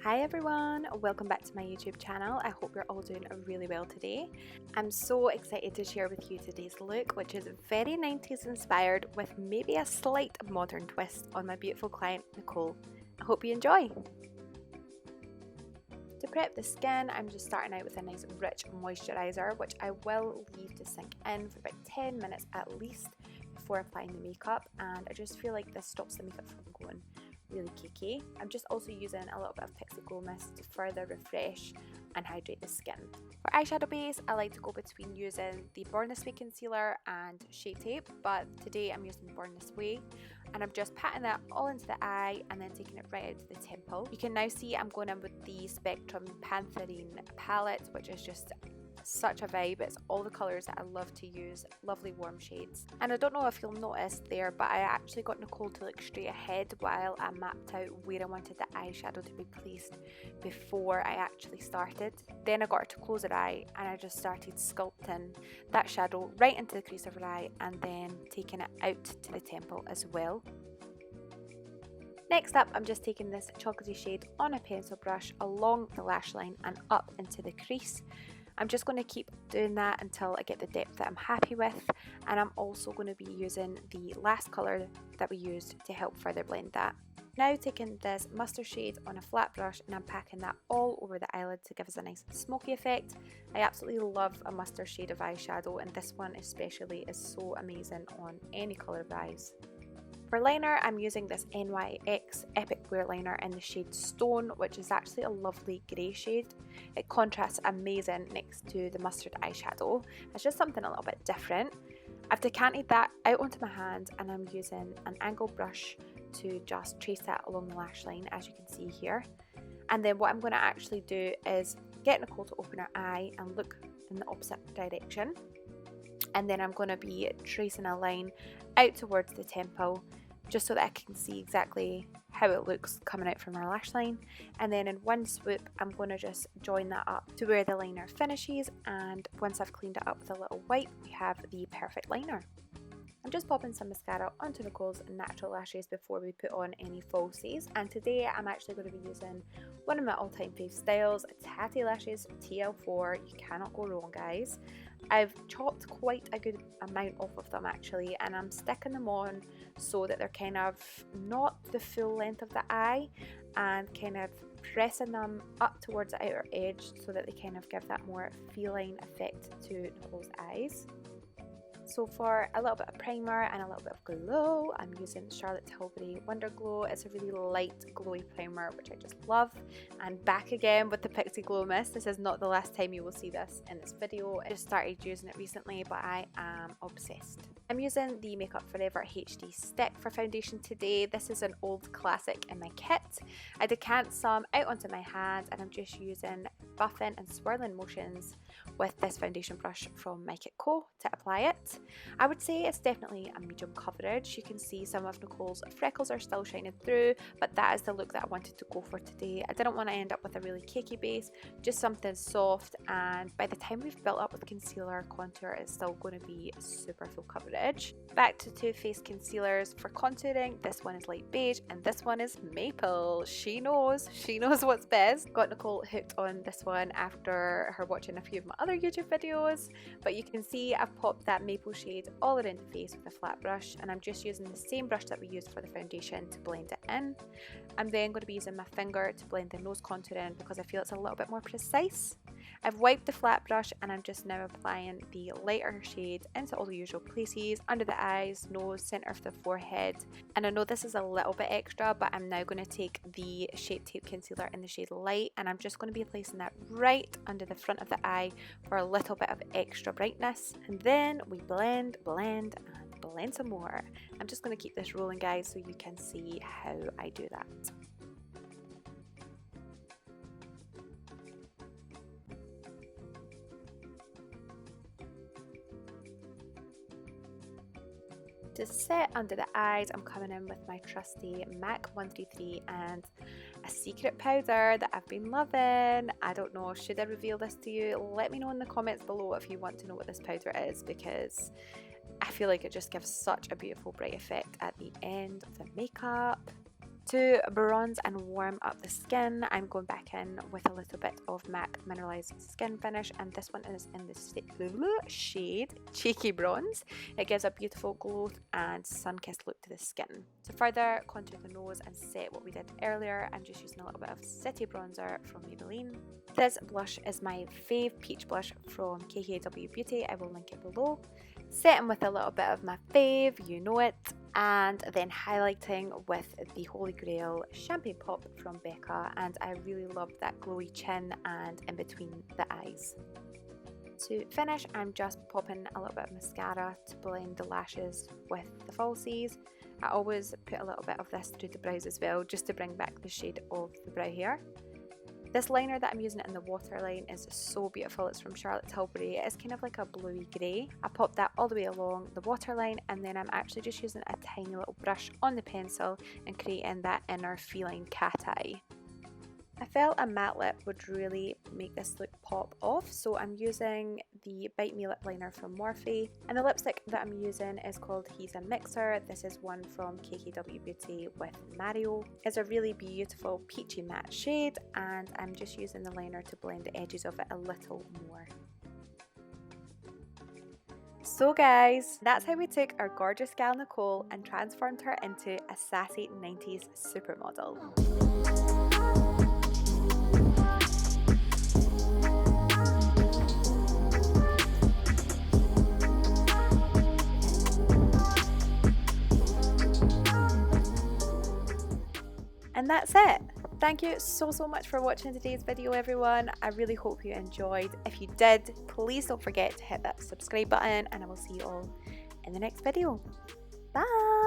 Hi everyone, welcome back to my YouTube channel. I hope you're all doing really well today. I'm so excited to share with you today's look, which is very 90s inspired with maybe a slight modern twist on my beautiful client Nicole. I hope you enjoy. To prep the skin, I'm just starting out with a nice rich moisturiser, which I will leave to sink in for about 10 minutes at least before applying the makeup, and I just feel like this stops the makeup from going really cakey. I'm just also using a little bit of Pixie Glow Mist to further refresh and hydrate the skin. For eyeshadow base, I like to go between using the Born This Way concealer and Shape Tape, but today I'm using Born This Way, and I'm just patting that all into the eye and then taking it right out to the temple. You can now see I'm going in with the Spectrum Pantherine palette, which is just such a vibe. It's all the colours that I love to use, lovely warm shades. And I don't know if you'll notice there, but I actually got Nicole to look straight ahead while I mapped out where I wanted the eyeshadow to be placed before I actually started. Then I got her to close her eye and I just started sculpting that shadow right into the crease of her eye and then taking it out to the temple as well. Next up, I'm just taking this chocolatey shade on a pencil brush along the lash line and up into the crease. I'm just going to keep doing that until I get the depth that I'm happy with, and I'm also going to be using the last colour that we used to help further blend that. Now taking this mustard shade on a flat brush and I'm packing that all over the eyelid to give us a nice smoky effect. I absolutely love a mustard shade of eyeshadow, and this one especially is so amazing on any colour of eyes. For liner, I'm using this NYX Epic Wear liner in the shade Stone, which is actually a lovely grey shade. It contrasts amazing next to the mustard eyeshadow. It's just something a little bit different. I've decanted that out onto my hand and I'm using an angle brush to just trace that along the lash line, as you can see here. And then what I'm going to actually do is get Nicole to open her eye and look in the opposite direction. And then I'm going to be tracing a line out towards the temple, just so that I can see exactly how it looks coming out from our lash line. And then in one swoop, I'm going to just join that up to where the liner finishes, and once I've cleaned it up with a little wipe, we have the perfect liner. I'm just popping some mascara onto Nicole's natural lashes before we put on any falsies, and today I'm actually going to be using one of my all-time fave styles, Tatty Lashes TL4. You cannot go wrong, guys. I've chopped quite a good amount off of them actually, and I'm sticking them on so that they're kind of not the full length of the eye, and kind of pressing them up towards the outer edge so that they kind of give that more feline effect to Nicole's eyes. So for a little bit of primer and a little bit of glow, I'm using Charlotte Tilbury Wonder Glow. It's a really light glowy primer, which I just love. And back again with the Pixie Glow Mist. This is not the last time you will see this in this video. I just started using it recently, but I am obsessed. I'm using the Makeup Forever HD Stick for foundation today. This is an old classic in my kit. I decant some out onto my hand and I'm just using buffing and swirling motions with this foundation brush from My Kit Co to apply it. I would say it's definitely a medium coverage. You can see some of Nicole's freckles are still shining through, but that is the look that I wanted to go for today. I didn't want to end up with a really cakey base, just something soft, and by the time we've built up with concealer, contour is still going to be super full coverage. Back to Too Faced concealers for contouring. This one is light beige and this one is maple. She knows what's best. Got Nicole hooked on this one after her watching a few of my other YouTube videos, but you can see I've popped that maple shade all around the face with a flat brush, and I'm just using the same brush that we used for the foundation to blend it in. I'm then going to be using my finger to blend the nose contour in because I feel it's a little bit more precise. I've wiped the flat brush and I'm just now applying the lighter shade into all the usual places, under the eyes, nose, centre of the forehead. And I know this is a little bit extra, but I'm now going to take the Shape Tape concealer in the shade Light and I'm just going to be placing that right under the front of the eye for a little bit of extra brightness. And then we blend, and blend some more. I'm just going to keep this rolling, guys, so you can see how I do that. To set under the eyes, I'm coming in with my trusty MAC 133 and a secret powder that I've been loving. I don't know, should I reveal this to you? Let me know in the comments below if you want to know what this powder is, because I feel like it just gives such a beautiful bright effect at the end of the makeup. To bronze and warm up the skin, I'm going back in with a little bit of MAC Mineralized Skin Finish, and this one is in the shade Cheeky Bronze. It gives a beautiful glow and sun-kissed look to the skin. To further contour the nose and set what we did earlier, I'm just using a little bit of City Bronzer from Maybelline. This blush is my fave peach blush from KKW Beauty. I will link it below. Setting with a little bit of my fave, you know it, and then highlighting with the Holy Grail Champagne Pop from Becca, and I really love that glowy chin and in between the eyes. To finish, I'm just popping a little bit of mascara to blend the lashes with the falsies. I always put a little bit of this through the brows as well, just to bring back the shade of the brow hair. This liner that I'm using in the waterline is so beautiful. It's from Charlotte Tilbury. It is kind of like a bluey grey. I popped that all the way along the waterline, and then I'm actually just using a tiny little brush on the pencil and creating that inner feline cat eye. I felt a matte lip would really make this look pop off, so I'm using the Bite Me lip liner from Morphe, and the lipstick that I'm using is called He's a Mixer. This is one from KKW Beauty with Mario. It's a really beautiful peachy matte shade, and I'm just using the liner to blend the edges of it a little more. So guys, that's how we took our gorgeous gal Nicole and transformed her into a sassy 90s supermodel. And that's it. Thank you so much for watching today's video, everyone. I really hope you enjoyed. If you did, please don't forget to hit that subscribe button, and I will see you all in the next video. Bye!